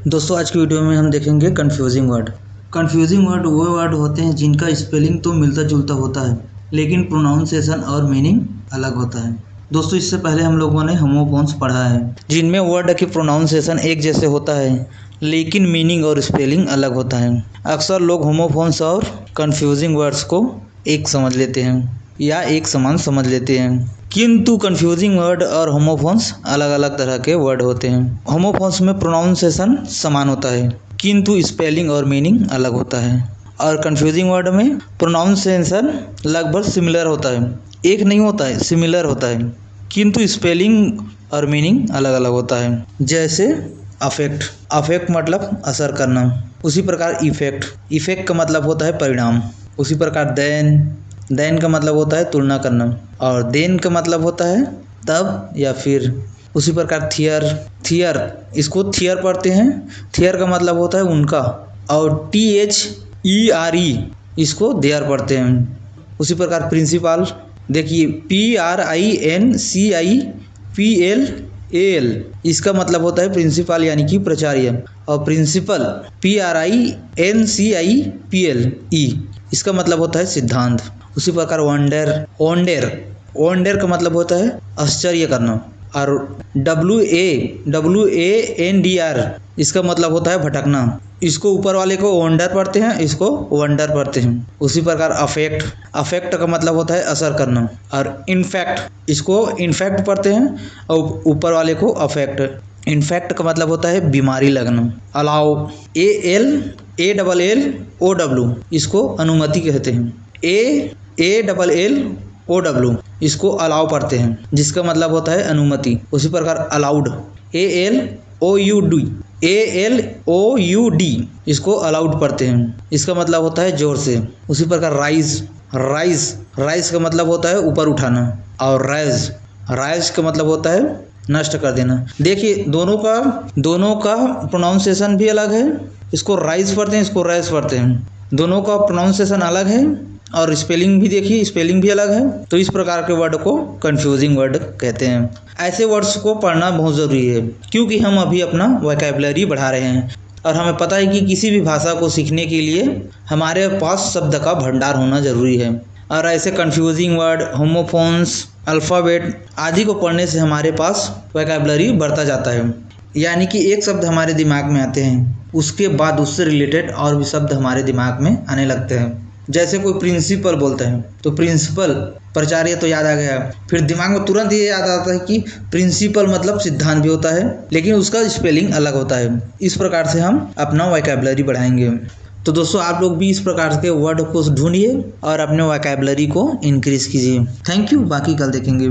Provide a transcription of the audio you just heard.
दोस्तों आज की वीडियो में हम देखेंगे कंफ्यूजिंग वर्ड। कंफ्यूजिंग वर्ड वो वर्ड होते हैं जिनका स्पेलिंग तो मिलता जुलता होता है लेकिन प्रोनाउंसिएशन और मीनिंग अलग होता है। दोस्तों इससे पहले हम लोगों ने होमोफोन्स पढ़ा है जिनमें वर्ड की प्रोनाउंसिएशन एक जैसे होता है लेकिन मीनिंग और स्पेलिंग अलग होता है। अक्सर लोग होमोफोन्स और कंफ्यूजिंग वर्ड्स को एक समझ लेते हैं या एक समान समझ लेते हैं, किंतु कंफ्यूजिंग वर्ड और होमोफोन्स अलग अलग तरह के वर्ड होते हैं। होमोफोन्स में प्रोनाउंसिएशन समान होता है किंतु स्पेलिंग और मीनिंग अलग होता है, और कंफ्यूजिंग वर्ड में प्रोनाउंसिएशन लगभग सिमिलर होता है, एक नहीं होता है, सिमिलर होता है, किंतु स्पेलिंग और मीनिंग अलग अलग होता है। जैसे अफेक्ट, अफेक्ट मतलब असर करना, उसी प्रकार इफेक्ट, इफेक्ट का मतलब होता है परिणाम, उसी प्रकार देन, देन का मतलब होता है तुलना करना, और देन का मतलब होता है तब या फिर। उसी प्रकार थियर, थियर इसको थियर पढ़ते हैं, थियर का मतलब होता है उनका, और THERE इसको देयर पढ़ते हैं। उसी प्रकार प्रिंसिपल, देखिए PRINCIPLAL इसका मतलब होता है प्रिंसिपल यानी कि प्राचार्य, और प्रिंसिपल PRINCIPLE इसका मतलब होता है सिद्धांत। उसी प्रकार वंडर, वंडर, वंडर का मतलब होता है आश्चर्य करना, और WANDR इसका मतलब होता है भटकना। इसको ऊपर वाले को वंडर पढ़ते हैं, इसको वंडर पढ़ते हैं। उसी प्रकार अफेक्ट, अफेक्ट का मतलब होता है असर करना, और इनफैक्ट इसको इनफैक्ट पढ़ते हैं और ऊपर वाले को अफेक्ट। इनफैक्ट का मतलब होता है बीमारी लगना। अलाउ, ALLALLOW इसको अनुमति कहते हैं। ALLOW इसको अलाउ पढ़ते हैं, जिसका मतलब होता है अनुमति। उसी प्रकार अलाउड, ALOUD इसको अलाउड पढ़ते हैं, इसका मतलब होता है जोर से। उसी प्रकार राइज, राइज, राइज का मतलब होता है ऊपर उठाना, और राइज, राइज का मतलब होता है नष्ट कर देना। देखिए दोनों का प्रोनाउंसिएशन भी अलग है, इसको राइज पढ़ते हैं, इसको राइज पढ़ते हैं, दोनों का प्रोनाउंसिएशन अलग है, और स्पेलिंग भी देखिए स्पेलिंग भी अलग है। तो इस प्रकार के वर्ड को कंफ्यूजिंग वर्ड कहते हैं। ऐसे वर्ड्स को पढ़ना बहुत ज़रूरी है क्योंकि हम अभी अपना वोकैबुलरी बढ़ा रहे हैं, और हमें पता है कि किसी भी भाषा को सीखने के लिए हमारे पास शब्द का भंडार होना ज़रूरी है। और ऐसे कंफ्यूजिंग वर्ड, होमोफोन्स, अल्फ़ाबेट आदि को पढ़ने से हमारे पास वोकैबुलरी बढ़ता जाता है, यानी कि एक शब्द हमारे दिमाग में आते हैं उसके बाद उससे रिलेटेड और भी शब्द हमारे दिमाग में आने लगते हैं। जैसे कोई प्रिंसिपल बोलता है तो प्रिंसिपल प्राचार्य तो याद आ गया, फिर दिमाग में तुरंत ये याद आता है कि प्रिंसिपल मतलब सिद्धांत भी होता है लेकिन उसका स्पेलिंग अलग होता है। इस प्रकार से हम अपना वोकैबुलरी बढ़ाएंगे। तो दोस्तों आप लोग भी इस प्रकार के वर्ड को ढूंढिए और अपने वोकैबुलरी को इंक्रीज कीजिए। थैंक यू, बाकी कल देखेंगे।